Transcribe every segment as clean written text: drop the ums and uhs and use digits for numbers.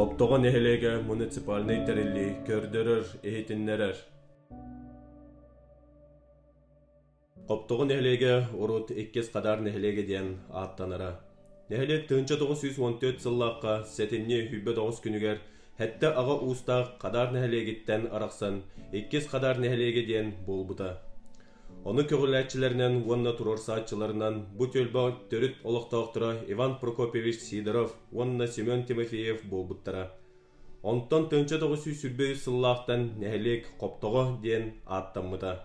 Коптоҕон эһэлээгэ муниципальный тэрилли көрдөрөр эһитиннерер. Коптоҕон эһэлээгэ урут иккис кадар нэһэлээгэ диэн ааттанара. Нэһэлек 1914 сыллаакка сетинни хүббө 9 күнүгер хэтте ага уустаах кадар нэһэлегиттен араксан иккис кадар нэһэлеге диэн болбута. Оны көгүләтчилеринен уонна турор саатчыларынан бу төлбө төрүт олохтоохтура Иван Прокопьевич Сидоров, уонна Семен Тимофеев болбуттара. Онтон 1900 сыллаактан нэһэлек Коптоҕо диэн ааттаммыта.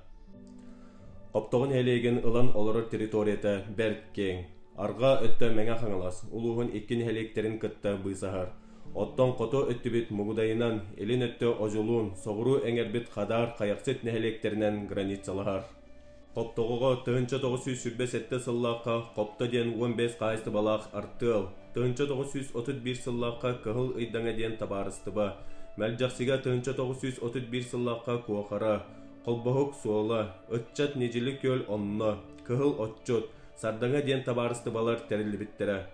Коптоҕо нэһэлеген ылан олорор территорията бэрт кең. Арга өттө меңе хаңалас, улуһун икки нэһэлектерин кытта быысахар. Оттон кото өттүбүт мугудайынан элин өттө ожулуун, соҕуруу эҥербит хадар каяксыт нэһэлектеринен границалахар. Коптоҕоҕо 1907 сыллаакка Копто диэн 15 кайысты балаах артыал, 1931 сыллаакка кыһыл ыйдаҥа диэн табаарыстыба, Мэлдьахсига 1931 сыллаакка Куохара, Колбоһук суола, Өтчат нежили көл онно, кыһыл отчут, Сардаҥа диэн табаарыстыбалар терилибиттере.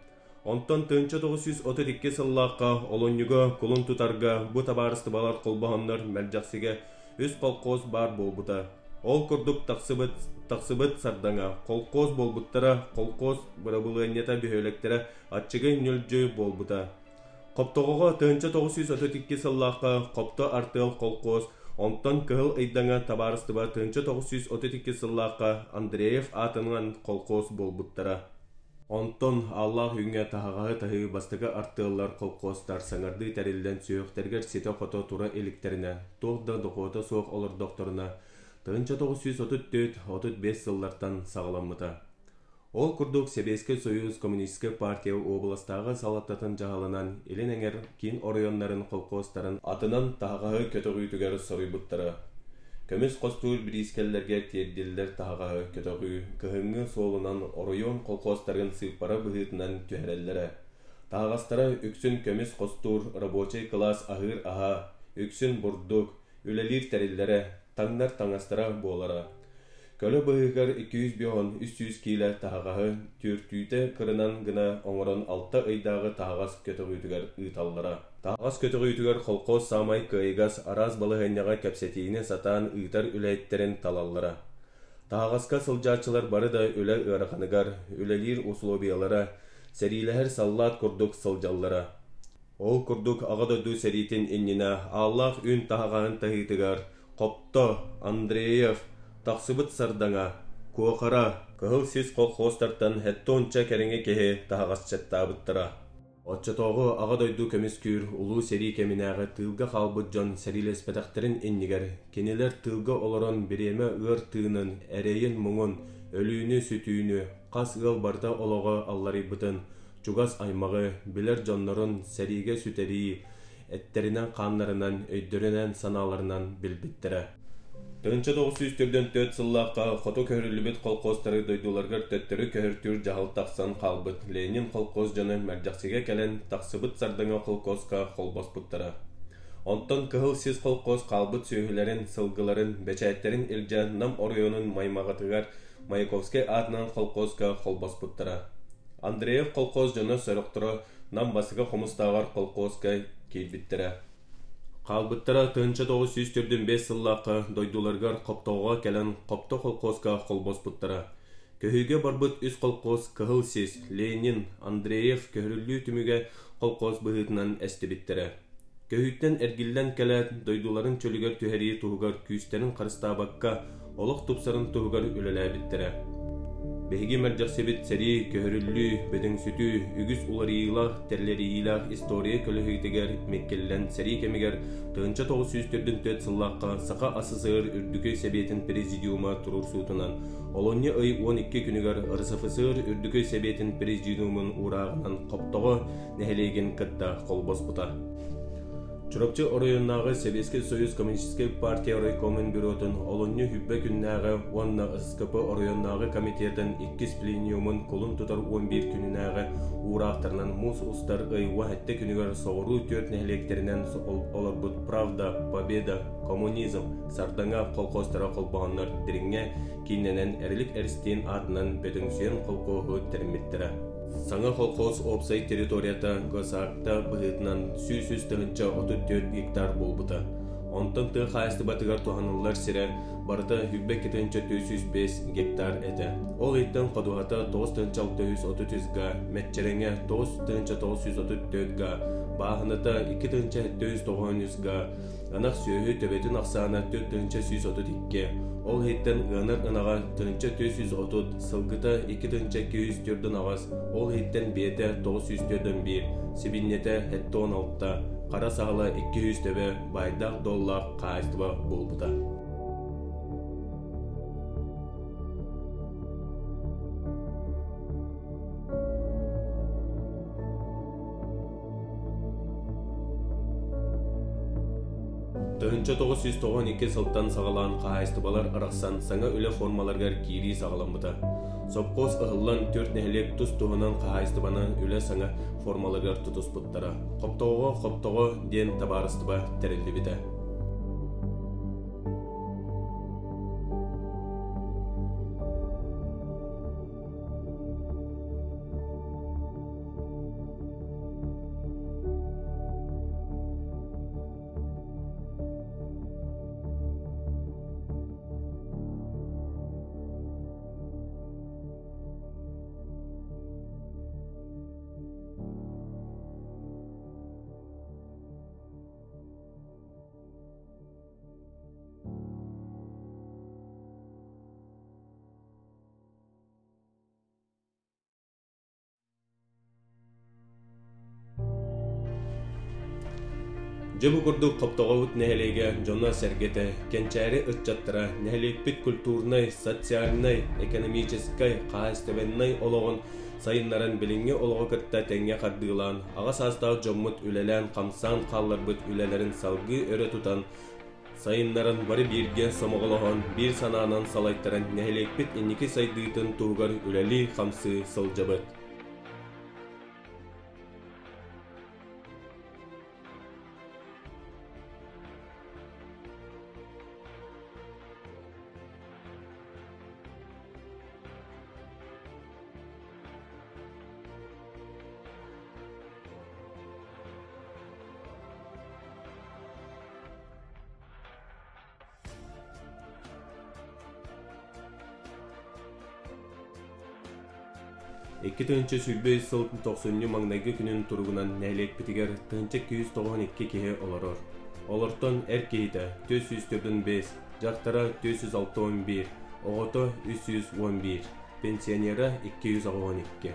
Онтон 1932 сыллаакка олонньуга кулун тутарга бу табаарыстыбалар колбоһоннор Мэлдьахсига үс колхоз бар болбута. Ол курдук тахсыбыт Сардаҥа, колхоз болбуттара, колхоз бырабылыанньата бүһөлектере атчыгы нүлжү болбута. Коптоҕоҕо 1932 сыллаакка Копто артыал колхоз, онтон кыһыл ыйдаҥа табаарыстыба 1932 сыллаакка Андреев атынан колхоз болбуттара. Онтон Аллах үҥҥэ таһаҕаһы таһыы бастыга артыаллар колхозтар саҥарды тэриллэн сүөхтэргэр сите хото тура иликтерине, туохда дохуота суох олордохторуна 1934-35 сыллартан саҕаламмыта. Ол курдук Советский Союз Коммунистическая партия областағы салаттатын жағалынан элин эҥер кин оройоннарын колхозтарын атынан таһаҕаһы көтөҕүүтүгэр соруйбуттара. Көмүс костуур бирискеллерге тиэрдиллер таһаҕаһы көтөҕүү кыһыҥҥы суолунан оройон колхозтарын сыыппара быһыытынан түһэрэллэрэ. Таһаҕастара үксүн көмүс костуур рабочий класс аһыыр аһа, үксүн бурдук, үлэлиир тэриллэрэ, таңнар таңастара буолара. Көлө быһыгар 200-300 киле таһаҕаһы түртүүтэ кырынан гына оҥорон алта ыйдааҕы таһаҕас көтөҕүүтүгэр ыыталлара. Таһаҕас көтөҕүүтүгэр холкоос саамай кыайгас араас балыһынньаҕа кэпсэтиини сатаан ыытар үлэйиттерин талаллара. Таһаҕаска сылдьаачылар бары да үлэ ыараханыгар, үлэлиир условиялара, сэрилэһэр саллаат курдук сылдьаллара. Ол курдук аҕа дойду сэриитин иннина Аллах үн таһаҕаһын таһыытыгар Копто, Андреев, Тахсыбыт Сардаҥа, Куохара, кыһыл сис колхозтартан хэттоонча кэриҥэ киһи таһаҕасчаттаабыттара. Отчотоҕу аҕа дойду көмүс күүр улуу сэрии кэминээҕэ тыылга хаалбыт дьон сэрилэспэтэхтерин иннигэр кинилэр тыылга олорон бириэмэ ыар тыынын, эрэйин муҥун, өлүүнү сүтүүнү, хас ыал барда олоҕо алларыйбытын, чугас аймаҕы, билэр дьоннорун сэриигэ сүтэрии, эттеринен хааннарынан, өйдөрүнэн санааларынан билбиттерэ. 1904 сыллаакка хото көһөрүлүбүт колхозтары дойдуларгар төттөрү көһөртүүр жахал тахсан халбыт Ленин колхоз жаны Мэлдьахсиге келен Тахсыбыт Сардаҥа колхозка холбоспуттара. Онтон кыһыл сис колхоз халбыт сүүһүлэрин, сылгыларын, бэчээtтерин илдьэ нам оройонун маймаҕатыгар Маяковский атынан колхозка холбоспуттара. Андреев колхоз жаны сөрөктөрө нам басыга хомустаагар колхозка киирбиттерэ. Халбыттара 1945 сыллаакка дойдуларгар Коптоҕо келен Копто колхозка холбоспуттара. Көһүүгэ барбыт үс колхоз кыһыл сис, Ленин, Андреев көһөрүллүү түмүгэ колхоз быһыытынан эстибиттерэ. Көһүүттен эргиллэн келет дойдуларын чөлүгөр түһэрии туһугар күүстерин харыстаабакка олох тупсарын туһугар үлэлээбиттерэ. Бэһиги Мэлдьахсибит сэрии көһөрүллүү, бөдөң сүтүү, үгүс уларыйылаах, терлериилаах история көлөһүйтигэр меккеллэн сэрии кемигэр 1904 сыллаакка Саха АССР үрдүкөй себиэтин президиума турурсуутунан, олонньа ый 12 күнүгэр РСФСР үрдүкөй себиэтин президиумун ураагынан Коптоҕо нэһэлиигин кытта холбоспута. Чуропчы оройоннағы Советский Союз Коммунистическая партия райкомын бюротын олонню хүббэ күннәғы уанна СКП оройоннағы комитетын 2 плениумын колун тутар 11 күннәғы ураақтарынан мус устар ыйва хәтте күнігер соғыру 4 нәхлектерінен оларбыт Правда, Победа, Коммунизм, Сардаҥа колхозтара колбағанлар диріңе кейненен әрлік әрістен атынан бөтіңсен колхозы терметтері. Саңа холкоз опсай территорията госарта быһытынан сүүсүс тыгынча 34 гектар болбута. Онтон тыа хаасты батыгар туханыллар сире барыта хүббе кетенче 405 гектар эте. Ол иттен кодугата 9 тыгынча 630 га, метчереңе 9 тыгынча 934 га, баахыната 2 тыгынча 790 га, анах сүйөһү төбөтүн аксаана 4 тыгынча 132. Ол иттен ыныр ынага тыгынча 430, сылгыта 2 тыгынча 200 түрдөн агас, ол иттен биете 900 түрдөн 1, сибиннете 16, Қара сағала 200 төбе байдақ доллар қайыстыба болбыта. Тыгынча 992 сылттан сағалан қайыстыбалар арақсан саңа үлі формаларгар кири сағаламыта. Сопқос ығылан 4 нәхелек тұс туғынан қайыстыбаны үлі саңа формаларгар тұтыс бұттара. Қоптоғы ден табарыстыба тәрелі біті. Жабы күрдік қоптоғауыт нәхелеге жона сәргеті, кенчәрі ұтчаттыра, нәхелекпіт культурнай, социальнай, экономическай, қайыстыбеннай олығын сайынларын білінге олығы кітті тәңге қардығылан, ағас астағы жоммыт үлелән, қамсан қаллар бұт үлелерін салғы өрі тұтан, сайынларын бары бірге сомығылығын, бір сананан салайттарын нәхелекпіт инекі сайдығытын туғар үлелі қамсы сыл жабыт. Екі тыгынча сүлбей сыл 90 маңнайгы күнін тұрғынан нәйлек бітігер тыгынча 292 кеhe оларыр. Олартон әр кейті 404-5, жақтара 461, оғыто 311, пенсионера 212.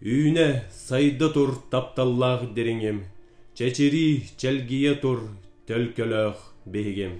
Үйне сайды тур тапталлах дереңем, чечири челгие тур төлкөлөх бегем.